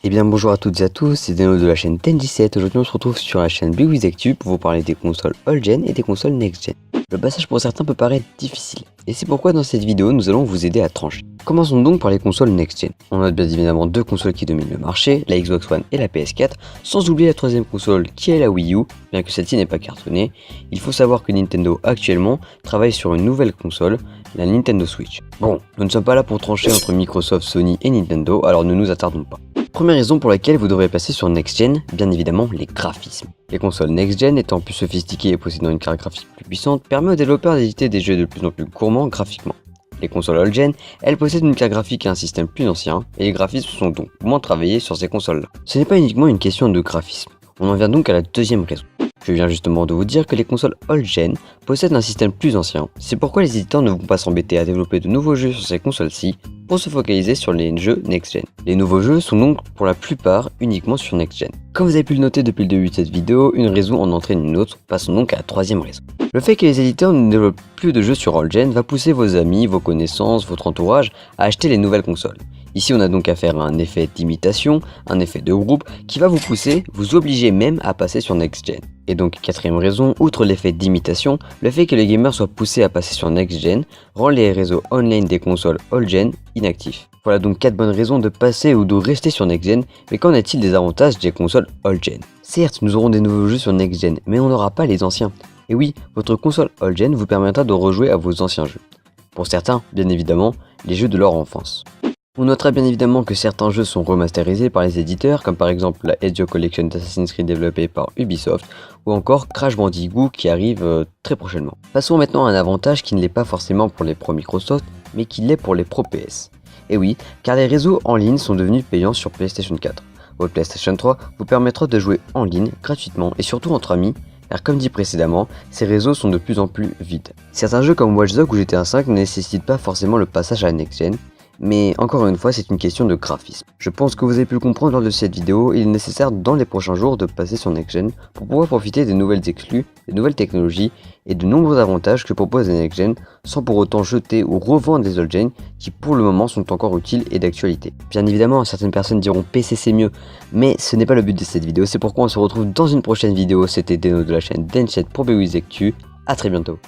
Eh bien bonjour à toutes et à tous, c'est Deno de la chaîne Ten17. Aujourd'hui on se retrouve sur la chaîne Big With Actu pour vous parler des consoles old-gen et des consoles next-gen. Le passage pour certains peut paraître difficile, et c'est pourquoi dans cette vidéo nous allons vous aider à trancher. Commençons donc par les consoles next-gen. On a bien évidemment deux consoles qui dominent le marché, la Xbox One et la PS4, sans oublier la troisième console qui est la Wii U, bien que celle-ci n'est pas cartonnée. Il faut savoir que Nintendo actuellement travaille sur une nouvelle console, la Nintendo Switch. Bon, nous ne sommes pas là pour trancher entre Microsoft, Sony et Nintendo, alors ne nous attardons pas. Première raison pour laquelle vous devrez passer sur Next Gen, bien évidemment les graphismes. Les consoles Next Gen étant plus sophistiquées et possédant une carte graphique plus puissante, permet aux développeurs d'éditer des jeux de plus en plus gourmands graphiquement. Les consoles old gen, elles possèdent une carte graphique et un système plus ancien, et les graphismes sont donc moins travaillés sur ces consoles-là. Ce n'est pas uniquement une question de graphisme. On en vient donc à la deuxième raison. Je viens justement de vous dire que les consoles old-gen possèdent un système plus ancien. C'est pourquoi les éditeurs ne vont pas s'embêter à développer de nouveaux jeux sur ces consoles-ci pour se focaliser sur les jeux next-gen. Les nouveaux jeux sont donc pour la plupart uniquement sur next-gen. Comme vous avez pu le noter depuis le début de cette vidéo, une raison en entraîne une autre. Passons donc à la troisième raison. Le fait que les éditeurs ne développent plus de jeux sur old-gen va pousser vos amis, vos connaissances, votre entourage à acheter les nouvelles consoles. Ici on a donc affaire à un effet d'imitation, un effet de groupe qui va vous pousser, vous obliger même à passer sur Next Gen. Et donc quatrième raison, outre l'effet d'imitation, le fait que les gamers soient poussés à passer sur Next Gen rend les réseaux online des consoles old gen inactifs. Voilà donc 4 bonnes raisons de passer ou de rester sur Next Gen, mais qu'en est-il des avantages des consoles old gen? Certes, nous aurons des nouveaux jeux sur Next Gen, mais on n'aura pas les anciens. Et oui, votre console old gen vous permettra de rejouer à vos anciens jeux. Pour certains, bien évidemment, les jeux de leur enfance. On notera bien évidemment que certains jeux sont remasterisés par les éditeurs, comme par exemple la Ezio Collection d'Assassin's Creed développée par Ubisoft, ou encore Crash Bandicoot qui arrive très prochainement. Passons maintenant à un avantage qui ne l'est pas forcément pour les pros Microsoft, mais qui l'est pour les pros PS. Et oui, car les réseaux en ligne sont devenus payants sur PlayStation 4. Votre PlayStation 3 vous permettra de jouer en ligne gratuitement et surtout entre amis, car comme dit précédemment, ces réseaux sont de plus en plus vides. Certains jeux comme Watch Dogs ou GTA V ne nécessitent pas forcément le passage à la Next Gen, mais encore une fois, c'est une question de graphisme. Je pense que vous avez pu le comprendre lors de cette vidéo, il est nécessaire dans les prochains jours de passer sur Next Gen pour pouvoir profiter des nouvelles exclus, des nouvelles technologies et de nombreux avantages que propose les Next Gen sans pour autant jeter ou revendre des old gen qui pour le moment sont encore utiles et d'actualité. Bien évidemment, certaines personnes diront PC c'est mieux, mais ce n'est pas le but de cette vidéo, c'est pourquoi on se retrouve dans une prochaine vidéo. C'était Deno de la chaîne Ten17 pour Big With Actu, à très bientôt.